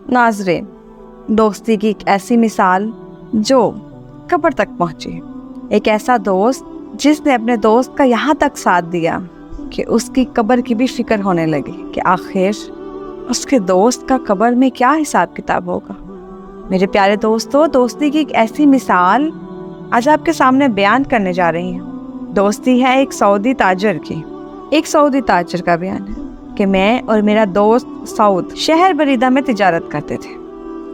नाज़रीन, दोस्ती की एक ऐसी मिसाल जो कब्र तक पहुंची। एक ऐसा दोस्त जिसने अपने दोस्त का यहाँ तक साथ दिया कि उसकी कब्र की भी फिक्र होने लगी कि आखिर उसके दोस्त का कब्र में क्या हिसाब किताब होगा। मेरे प्यारे दोस्तों, दोस्ती की एक ऐसी मिसाल आज आपके सामने बयान करने जा रही हूँ। दोस्ती है एक सऊदी ताजर की। एक सऊदी ताजर का बयान है कि मैं और मेरा दोस्त सऊद शहर बरीदा में तिजारत करते थे।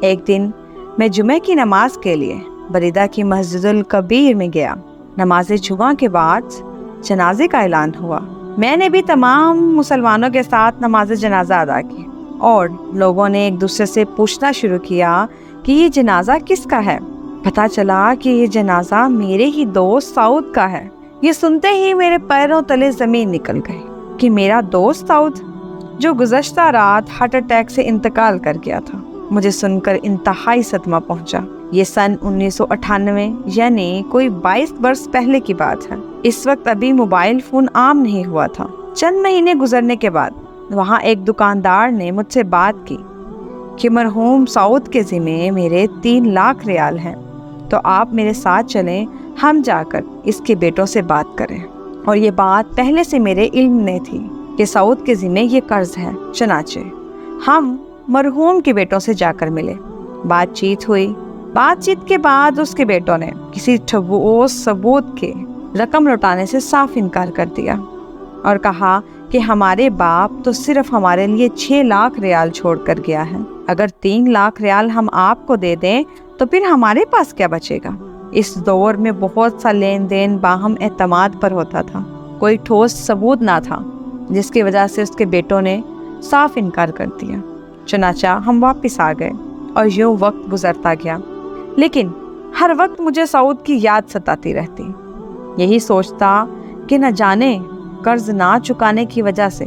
एक दिन मैं जुमे की नमाज के लिए बरीदा की मस्जिदुल कबीर में गया। नमाज जुमा के बाद जनाजे का ऐलान हुआ। मैंने भी तमाम मुसलमानों के साथ नमाज जनाजा अदा की और लोगों ने एक दूसरे से पूछना शुरू किया कि ये जनाजा किसका है। पता चला कि ये जनाजा मेरे ही दोस्त सऊद का है। ये सुनते ही मेरे पैरों तले जमीन निकल गई कि मेरा दोस्त सऊद, जो गुज़श्ता रात हार्ट अटैक से इंतकाल कर गया था, मुझे सुनकर इंतहाई सदमा पहुंचा। ये सन 1998 यानी कोई 22 वर्ष पहले की बात है। इस वक्त अभी मोबाइल फोन आम नहीं हुआ था। चंद महीने गुजरने के बाद वहाँ एक दुकानदार ने मुझसे बात की कि मरहूम सऊद के ज़िम्मे मेरे 3 लाख रियाल हैं, तो आप मेरे साथ चलें, हम जाकर इसके बेटों से बात करें। और ये बात पहले से मेरे इल्म में थी कि सऊद के ज़िम्मे ये कर्ज है। चनाचे हम मरहूम के बेटों से जाकर मिले। बातचीत हुई। बातचीत के बाद उसके बेटों ने किसी ठोस सबूत के रकम लौटाने से साफ इनकार कर दिया और कहा कि हमारे बाप तो सिर्फ हमारे लिए 6 लाख रियाल छोड़ कर गया है। अगर 3 लाख रियाल हम आपको दे दें तो फिर हमारे पास क्या बचेगा। इस दौर में बहुत सा लेन देन बाहम एतमाद पर होता था। कोई ठोस सबूत ना था, जिसकी वजह से उसके बेटों ने साफ इनकार कर दिया। चनाचा हम वापस आ गए और यूं वक्त गुजरता गया। लेकिन हर वक्त मुझे सऊद की याद सताती रहती। यही सोचता कि न जाने कर्ज ना चुकाने की वजह से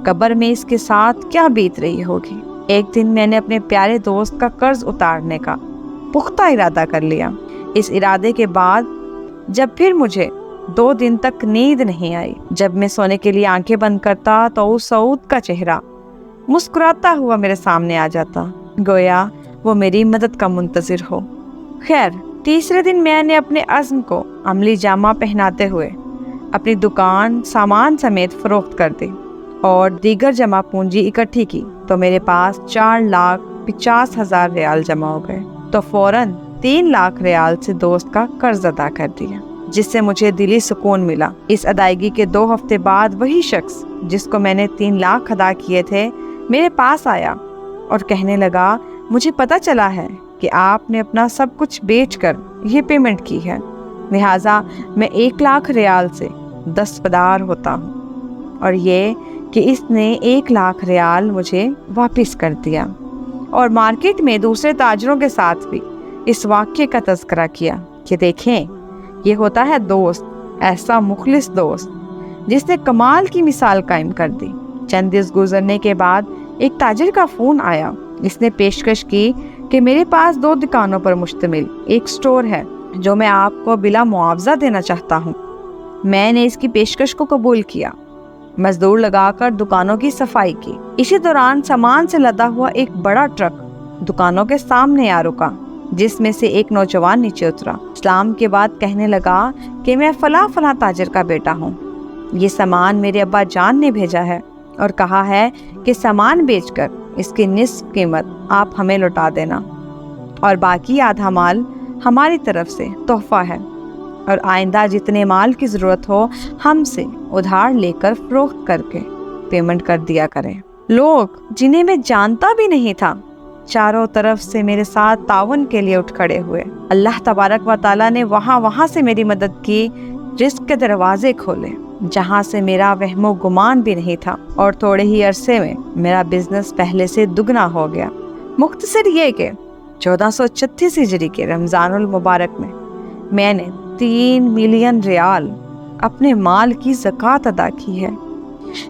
कब्र में इसके साथ क्या बीत रही होगी। एक दिन मैंने अपने प्यारे दोस्त का कर्ज उतारने का पुख्ता इरादा कर लिया। इस इरादे के बाद जब फिर मुझे 2 दिन तक नींद नहीं आई, जब मैं सोने के लिए आंखें बंद करता तो उस सऊद का चेहरा मुस्कुराता हुआ मेरे सामने आ जाता, गोया वो मेरी मदद का मुंतजिर हो। खैर, तीसरे दिन मैंने अपने अज़्म को अमली जामा पहनाते हुए अपनी दुकान सामान समेत फरोख्त कर दी और दीगर जमा पूंजी इकट्ठी की तो मेरे पास 4,50,000 रियाल जमा हो गए। तो फौरन 3 लाख रियाल से दोस्त का कर्ज अदा कर दिया, जिससे मुझे दिली सुकून मिला। इस अदायगी के 2 हफ्ते बाद वही शख्स जिसको मैंने 3 लाख अदा किए थे मेरे पास आया और कहने लगा, मुझे पता चला है कि आपने अपना सब कुछ बेचकर ये पेमेंट की है, लिहाजा मैं 1 लाख रियाल से दस्तबरदार होता हूँ। और ये कि इसने 1 लाख रियाल मुझे वापस कर दिया और मार्केट में दूसरे ताजरों के साथ भी इस वाक़ये का तज़किरा किया कि देखें, ये होता है दोस्त, ऐसा मुखलिस दोस्त जिसने कमाल की मिसाल कायम कर दी। चंद दिन गुजरने के बाद एक ताजिर का फ़ोन आया। इसने पेशकश की कि मेरे पास 2 दुकानों पर मुश्तमिल एक स्टोर है जो मैं आपको बिला मुआवजा देना चाहता हूँ। मैंने इसकी पेशकश को कबूल किया। मजदूर लगाकर दुकानों की सफाई की। इसी दौरान सामान से लदा हुआ एक बड़ा ट्रक दुकानों के सामने आ रुका, जिसमें से एक नौजवान नीचे उतरा। इस्लाम के बाद कहने लगा कि मैं फला ताजिर का बेटा हूँ। ये सामान मेरे अब्बा जान ने भेजा है और कहा है कि सामान बेचकर इसकी निस्फ कीमत आप हमें लौटा देना और बाकी आधा माल हमारी तरफ से तोहफा है, और आइंदा जितने माल की ज़रूरत हो हमसे उधार लेकर फरोख्त करके पेमेंट कर दिया करें। लोग जिन्हें मैं जानता भी नहीं था चारों तरफ से मेरे साथ तावन के लिए उठ खड़े हुए। अल्लाह तबारक व तआला ने वहाँ से मेरी मदद की, रिस्क के दरवाजे खोले जहाँ से मेरा वहमो गुमान भी नहीं था, और थोड़े ही अरसे में मेरा बिजनेस पहले से दुगना हो गया। मुख्तसर ये कि 1436 हिजरी के रमज़ानुल मुबारक में मैंने 3 मिलियन रियाल अपने माल की ज़कात अदा की है।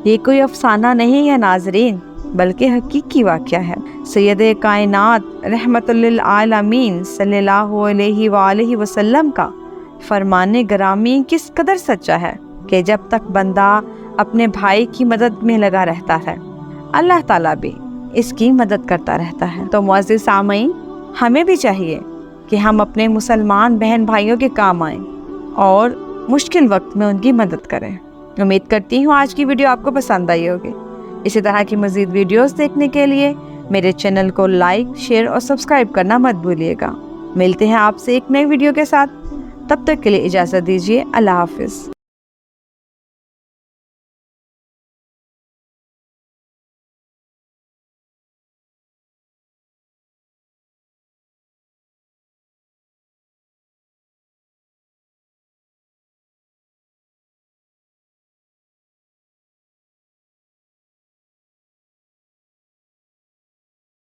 ये कोई अफसाना नहीं है नाजरीन, बल्कि हकीकी वाक़या है। सैयदे कायनात रहमतुल लिल आलमीन सल्लल्लाहु अलैहि वसल्लम का फरमाने गरामी किस कदर सच्चा है कि जब तक बंदा अपने भाई की मदद में लगा रहता है, अल्लाह ताला भी اس کی مدد کرتا رہتا ہے۔ تو معزز سامعین، ہمیں بھی چاہیے کہ ہم اپنے مسلمان بہن بھائیوں کے کام آئیں اور مشکل وقت میں ان کی مدد کریں۔ امید کرتی ہوں آج کی ویڈیو آپ کو پسند آئی ہوگی۔ اسی طرح کی مزید ویڈیوز دیکھنے کے لیے میرے چینل کو لائک، شیئر اور سبسکرائب کرنا مت بھولیے گا۔ ملتے ہیں آپ سے ایک نئی ویڈیو کے ساتھ، تب تک کے لیے اجازت دیجیے۔ اللہ حافظ۔